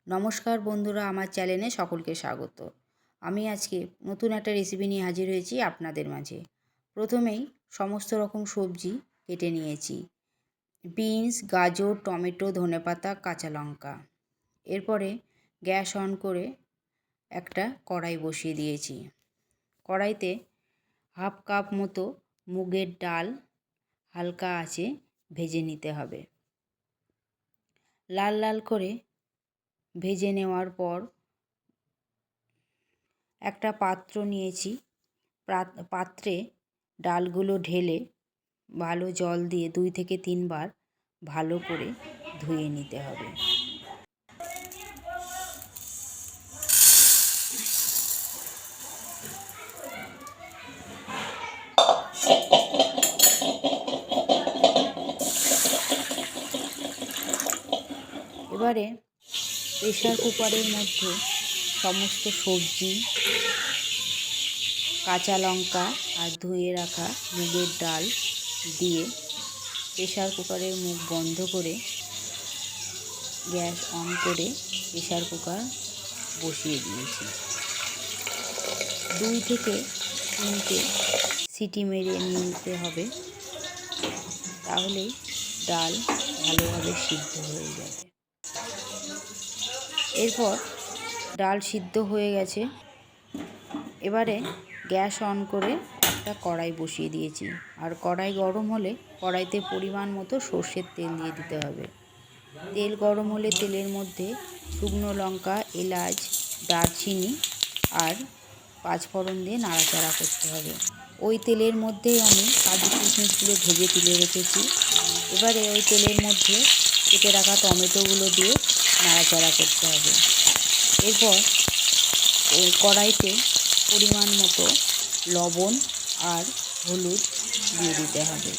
নমস্কার বন্ধুরা, আমার চ্যানেলে সকলকে স্বাগত। আমি আজকে নতুন একটা রেসিপি নিয়ে হাজির হয়েছি আপনাদের মাঝে। প্রথমেই সমস্ত রকম সবজি কেটে নিয়েছি। বিনস, গাজর, টমেটো, ধনেপাতা, কাঁচা লঙ্কা। এরপরে গ্যাস অন করে একটা কড়াই বসিয়ে দিয়েছি। কড়াইতে হাফ কাপ মতো মুগের ডাল হালকা আঁচে ভেজে নিতে হবে। লাল লাল করে ভেজে নেওয়ার পর একটা পাত্র নিয়েছি। পাত্রে ডালগুলো ঢেলে ভালো জল দিয়ে 2 থেকে 3 বার ভালো করে ধুয়ে নিতে হবে। এবারে প্রেসার কুকারের মধ্যে সমস্ত সবজি, কাঁচা লঙ্কা আর ধুয়ে রাখা মুগের ডাল দিয়ে প্রেসার কুকারের মুখ বন্ধ করে গ্যাস অন করে প্রেসার কুকার বসিয়ে দিয়েছি। 2 থেকে 3টে সিটি মেরে নিতে হবে, তাহলেই ডাল ভালোভাবে সিদ্ধ হয়ে যাবে। এরপর ডাল সিদ্ধ হয়ে গেছে। এবারে গ্যাস অন করে একটা কড়াই বসিয়ে দিয়েছি। আর কড়াই গরম হলে কড়াইতে পরিমাণ মতো সর্ষের তেল দিয়ে দিতে হবে। তেল গরম হলে তেলের মধ্যে শুকনো লঙ্কা, এলাচ, দারচিনি আর 5 ফোড়ন দিয়ে নাড়াচাড়া করতে হবে। ওই তেলের মধ্যেই আমি কাজু কিশমিশগুলো ভেজে তুলে রেখেছি। এবারে ওই তেলের মধ্যে কেটে রাখা টমেটোগুলো দিয়ে নাড়াচাড়া করতে হবে। এরপর ওই কড়াইতে পরিমাণ মতো লবণ আর হলুদ দিয়ে দিতে হবে।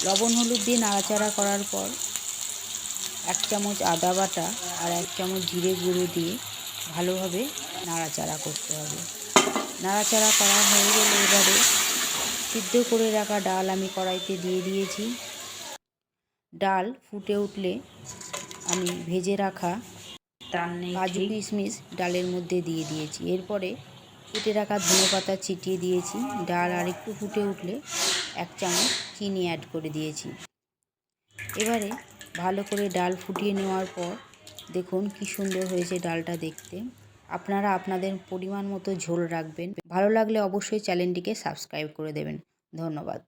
লবণ হলুদ দিয়ে নাড়াচাড়া করার পর 1 চামচ আদা বাটা আর 1 চামচ জিরে গুঁড়ো দিয়ে ভালোভাবে নাড়াচাড়া করতে হবে। নাড়াচাড়া করা হয়ে গেলে এবারে সিদ্ধ করে রাখা ডাল আমি কড়াইতে দিয়ে দিয়েছি। ডাল ফুটে উঠলে আমি ভেজে রাখা কাজু কিশমিশ ডালের মধ্যে দিয়ে দিয়েছি। এরপরে কেটে রাখা ধনেপাতা ছিটিয়ে দিয়েছি। ডাল আর একটু ফুটে উঠলে 1 চামচ চিনি অ্যাড করে দিয়েছি। এবারে ভালো করে ডাল ফুটিয়ে নেওয়ার পর দেখুন কি সুন্দর হয়েছে ডালটা দেখতে। আপনারা আপনাদের পরিমাণ মতো ঝোল রাখবেন। ভালো লাগলে অবশ্যই চ্যানেলটিকে সাবস্ক্রাইব করে দেবেন। ধন্যবাদ।